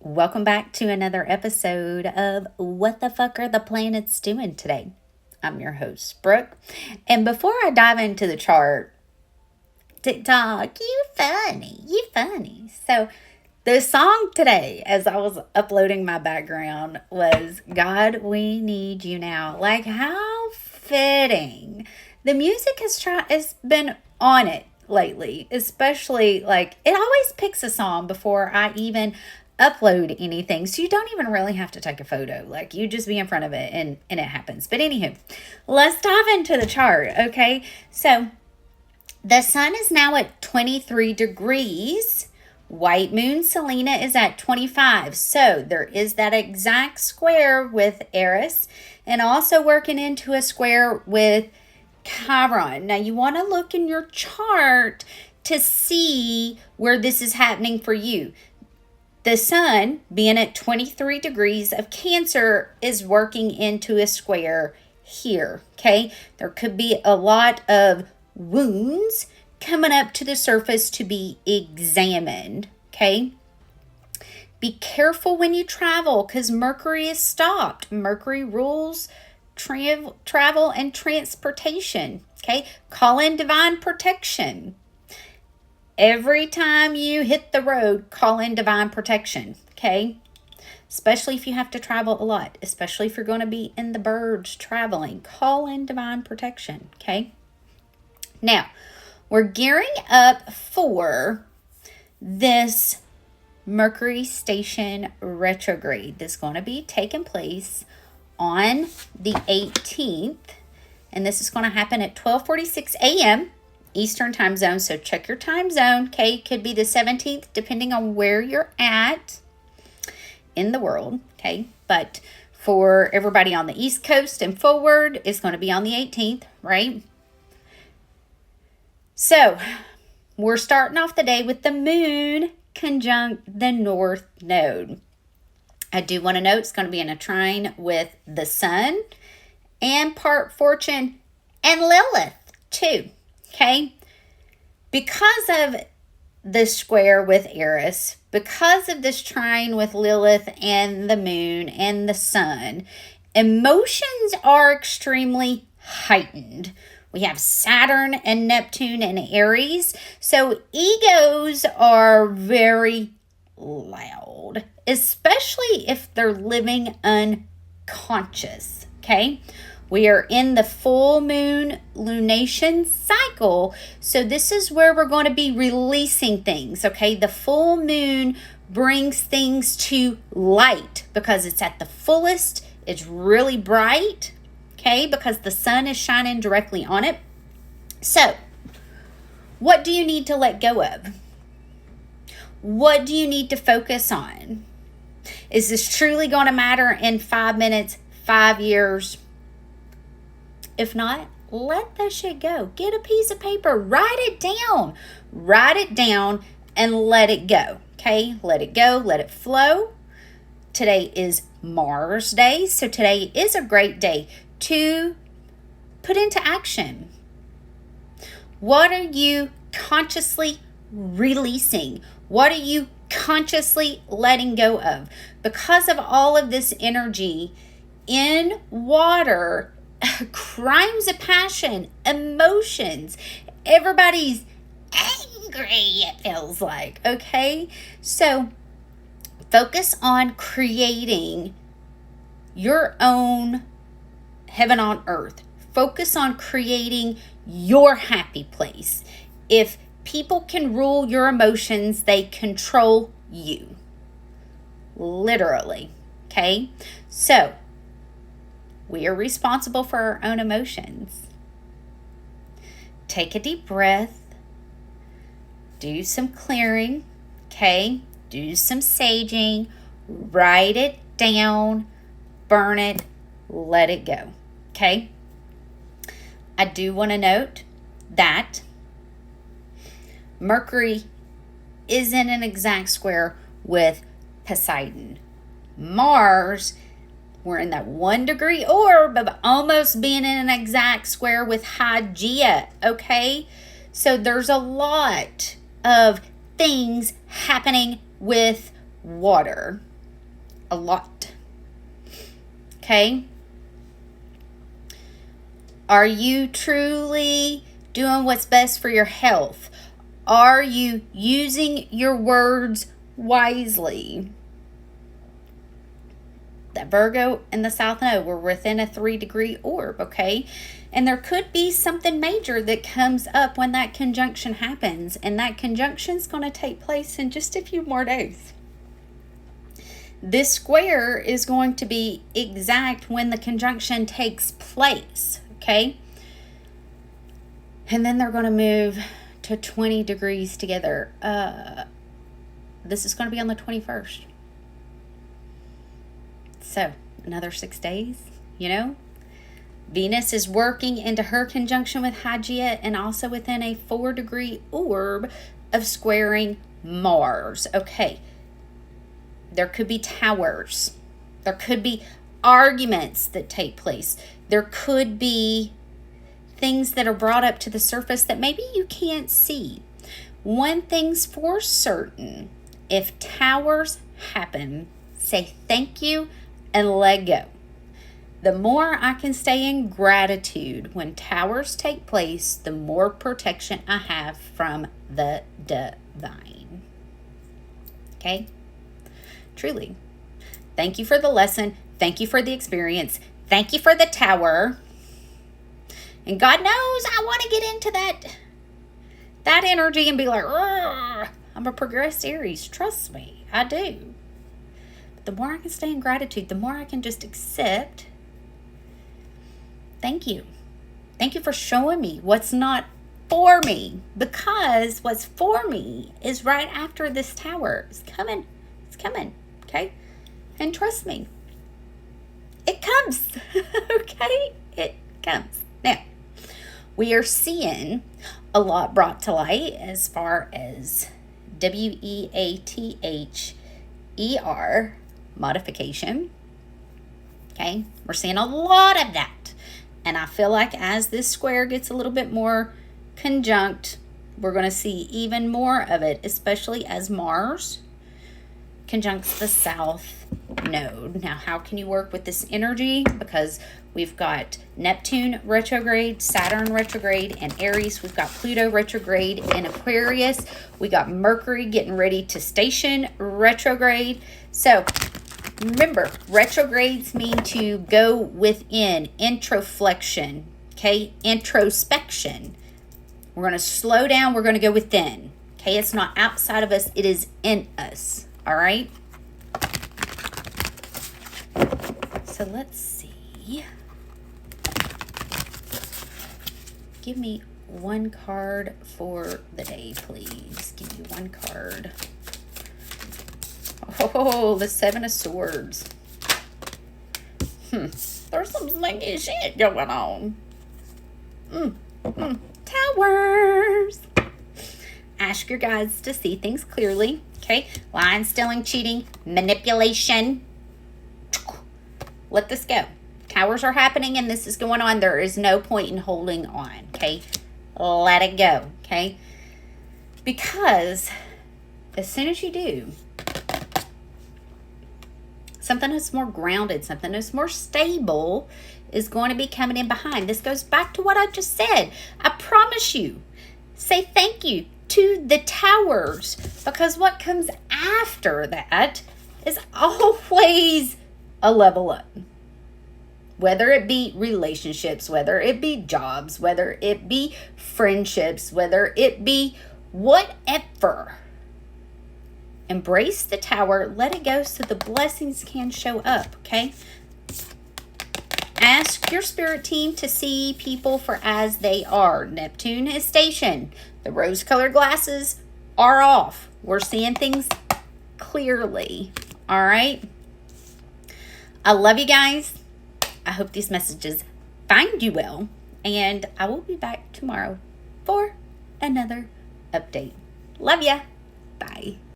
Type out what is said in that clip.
Welcome back to another episode of What the Fuck Are the Planets Doing Today? I'm your host, Brooke. And before I dive into the chart, TikTok, you funny. So the song today, as I was uploading my background, was God, We Need You Now. Like, how fitting. The music has been on it lately, especially like it always picks a song before I even upload anything, so you don't even really have to take a photo. Like, you just be in front of it and it happens. But anywho, let's dive into the chart. Okay, so the sun is now at 23 degrees. White moon Selena is at 25. So there is that exact square with Eris, and also working into a square with Chiron. Now you want to look in your chart to see where this is happening for you. The sun, being at 23 degrees of Cancer, is working into a square here, okay? There could be a lot of wounds coming up to the surface to be examined, okay? Be careful when you travel because Mercury is stopped. Mercury rules travel and transportation, okay? Call in divine protection. Every time you hit the road, call in divine protection, okay? Especially if you have to travel a lot, especially if you're going to be in the birds traveling, call in divine protection, okay? Now, we're gearing up for this Mercury station retrograde that's going to be taking place on the 18th, and this is going to happen at 12:46 a.m. Eastern time zone, so check your time zone, okay? Could be the 17th, depending on where you're at in the world, okay? But for everybody on the East Coast and forward, it's going to be on the 18th, right? So, we're starting off the day with the moon conjunct the North Node. I do want to note it's going to be in a trine with the sun and part Fortune and Lilith too. Okay, because of this square with Eris, because of this trine with Lilith and the moon and the sun, emotions are extremely heightened. We have Saturn and Neptune and Aries, so egos are very loud, especially if they're living unconscious, okay? We are in the full moon lunation cycle, so this is where we're going to be releasing things, okay? The full moon brings things to light because it's at the fullest. It's really bright, okay? Because the sun is shining directly on it. So, what do you need to let go of? What do you need to focus on? Is this truly going to matter in 5 minutes, 5 years? If not, let that shit go. Get a piece of paper, write it down and let it go, okay? Let it go, let it flow. Today is Mars Day, so today is a great day to put into action. What are you consciously releasing? What are you consciously letting go of? Because of all of this energy in water, crimes of passion, emotions, everybody's angry, it feels like, okay? So focus on creating your own heaven on earth. Focus on creating your happy place. If people can rule your emotions, they control you. Literally, okay? So we are responsible for our own emotions. Take a deep breath. Do some clearing, okay? Do some saging. Write it down. Burn it. Let it go, okay? I do want to note that Mercury is in an exact square with Poseidon. Mars, we're in that 1 degree orb of almost being in an exact square with Hygeia, okay? So there's a lot of things happening with water, a lot. Okay? Are you truly doing what's best for your health? Are you using your words wisely? That Virgo and the South Node were within a 3-degree orb, okay? And there could be something major that comes up when that conjunction happens. And that conjunction is going to take place in just a few more days. This square is going to be exact when the conjunction takes place, okay? And then they're going to move to 20 degrees together. This is going to be on the 21st. So, another 6 days, you know. Venus is working into her conjunction with Hygeia and also within a 4-degree orb of squaring Mars. Okay. There could be towers. There could be arguments that take place. There could be things that are brought up to the surface that maybe you can't see. One thing's for certain. If towers happen, say thank you and let go. The more I can stay in gratitude when towers take place, the more protection I have from the divine. Okay? Truly. Thank you for the lesson. Thank you for the experience. Thank you for the tower. And God knows I want to get into that energy and be like, I'm a progressed Aries. Trust me, I do. But the more I can stay in gratitude, the more I can just accept. Thank you. Thank you for showing me what's not for me. Because what's for me is right after this tower. It's coming. It's coming. Okay? And trust me. It comes. Okay? It comes. Now, we are seeing a lot brought to light as far as WEATHER modification. Okay? We're seeing a lot of that. And I feel like as this square gets a little bit more conjunct, we're going to see even more of it, especially as Mars conjuncts the South Node. Now, how can you work with this energy? Because we've got Neptune retrograde, Saturn retrograde, and Aries. We've got Pluto retrograde in Aquarius. We got Mercury getting ready to station retrograde. So, remember, retrogrades mean to go within, introflexion, okay? Introspection. We're going to slow down. We're going to go within, okay? It's not outside of us. It is in us, all right? So let's see. Give me one card for the day, please. Give me one card. Oh, the 7 of Swords. There's some slinky shit going on. Towers. Ask your guides to see things clearly. Okay? Lying, stealing, cheating, manipulation. Let this go. Towers are happening and this is going on. There is no point in holding on. Okay? Let it go. Okay? Because as soon as you do, something that's more grounded, something that's more stable is going to be coming in behind. This goes back to what I just said. I promise you, say thank you to the towers, because what comes after that is always a level up. Whether it be relationships, whether it be jobs, whether it be friendships, whether it be whatever. Embrace the tower. Let it go so the blessings can show up, okay? Ask your spirit team to see people for as they are. Neptune is stationed. The rose-colored glasses are off. We're seeing things clearly, all right? I love you guys. I hope these messages find you well. And I will be back tomorrow for another update. Love ya. Bye.